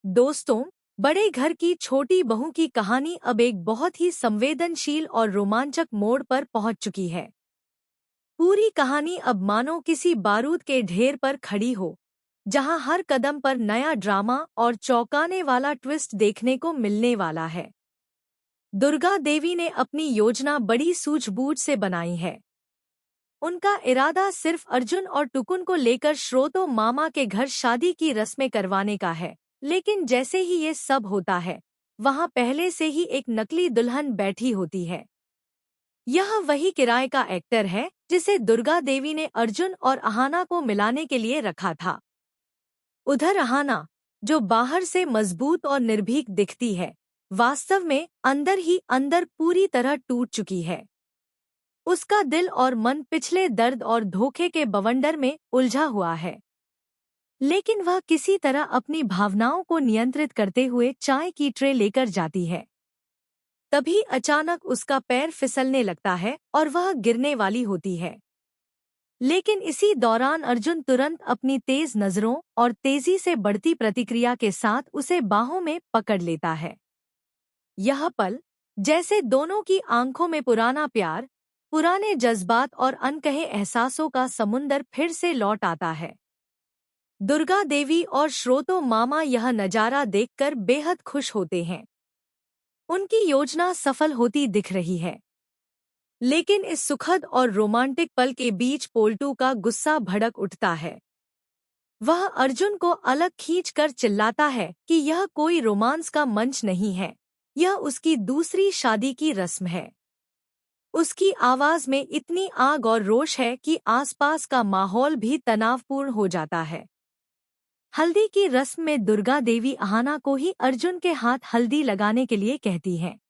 दोस्तों, बड़े घर की छोटी बहू की कहानी अब एक बहुत ही संवेदनशील और रोमांचक मोड़ पर पहुंच चुकी है। पूरी कहानी अब मानो किसी बारूद के ढेर पर खड़ी हो, जहां हर कदम पर नया ड्रामा और चौंकाने वाला ट्विस्ट देखने को मिलने वाला है। दुर्गा देवी ने अपनी योजना बड़ी सूझबूझ से बनाई है। उनका इरादा सिर्फ अर्जुन और टुकुन को लेकर श्रोतो मामा के घर शादी की रस्में करवाने का है। लेकिन जैसे ही ये सब होता है, वहां पहले से ही एक नकली दुल्हन बैठी होती है। यह वही किराए का एक्टर है जिसे दुर्गा देवी ने अर्जुन और अहाना को मिलाने के लिए रखा था। उधर अहाना, जो बाहर से मजबूत और निर्भीक दिखती है, वास्तव में अंदर ही अंदर पूरी तरह टूट चुकी है। उसका दिल और मन पिछले दर्द और धोखे के बवंडर में उलझा हुआ है। लेकिन वह किसी तरह अपनी भावनाओं को नियंत्रित करते हुए चाय की ट्रे लेकर जाती है। तभी अचानक उसका पैर फिसलने लगता है और वह गिरने वाली होती है। लेकिन इसी दौरान अर्जुन तुरंत अपनी तेज नजरों और तेजी से बढ़ती प्रतिक्रिया के साथ उसे बाहों में पकड़ लेता है। यह पल, जैसे दोनों की आंखों में पुराना प्यार, पुराने जज्बात और अनकहे एहसासों का समुंदर फिर से लौट आता है। दुर्गा देवी और श्रोतो मामा यह नजारा देखकर बेहद खुश होते हैं। उनकी योजना सफल होती दिख रही है। लेकिन इस सुखद और रोमांटिक पल के बीच पोल्टू का गुस्सा भड़क उठता है। वह अर्जुन को अलग खींचकर चिल्लाता है कि यह कोई रोमांस का मंच नहीं है, यह उसकी दूसरी शादी की रस्म है। उसकी आवाज में इतनी आग और रोष है कि आसपास का माहौल भी तनावपूर्ण हो जाता है। हल्दी की रस्म में दुर्गा देवी अहाना को ही अर्जुन के हाथ हल्दी लगाने के लिए कहती हैं।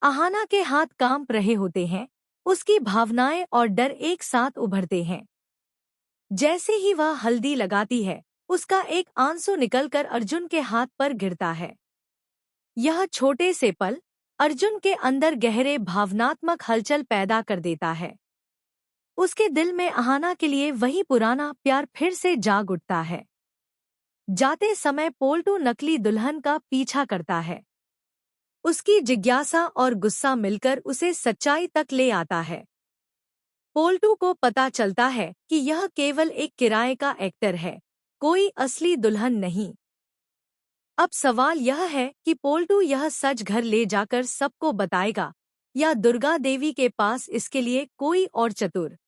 अहाना के हाथ कांप रहे होते हैं, उसकी भावनाएं और डर एक साथ उभरते हैं। जैसे ही वह हल्दी लगाती है, उसका एक आंसू निकलकर अर्जुन के हाथ पर गिरता है। यह छोटे से पल अर्जुन के अंदर गहरे भावनात्मक हलचल पैदा कर देता है। उसके दिल में अहाना के लिए वही पुराना प्यार फिर से जाग उठता है। जाते समय पोल्टू नकली दुल्हन का पीछा करता है। उसकी जिज्ञासा और गुस्सा मिलकर उसे सच्चाई तक ले आता है। पोल्टू को पता चलता है कि यह केवल एक किराए का एक्टर है, कोई असली दुल्हन नहीं। अब सवाल यह है कि पोल्टू यह सच घर ले जाकर सबको बताएगा, या दुर्गा देवी के पास इसके लिए कोई और चतुर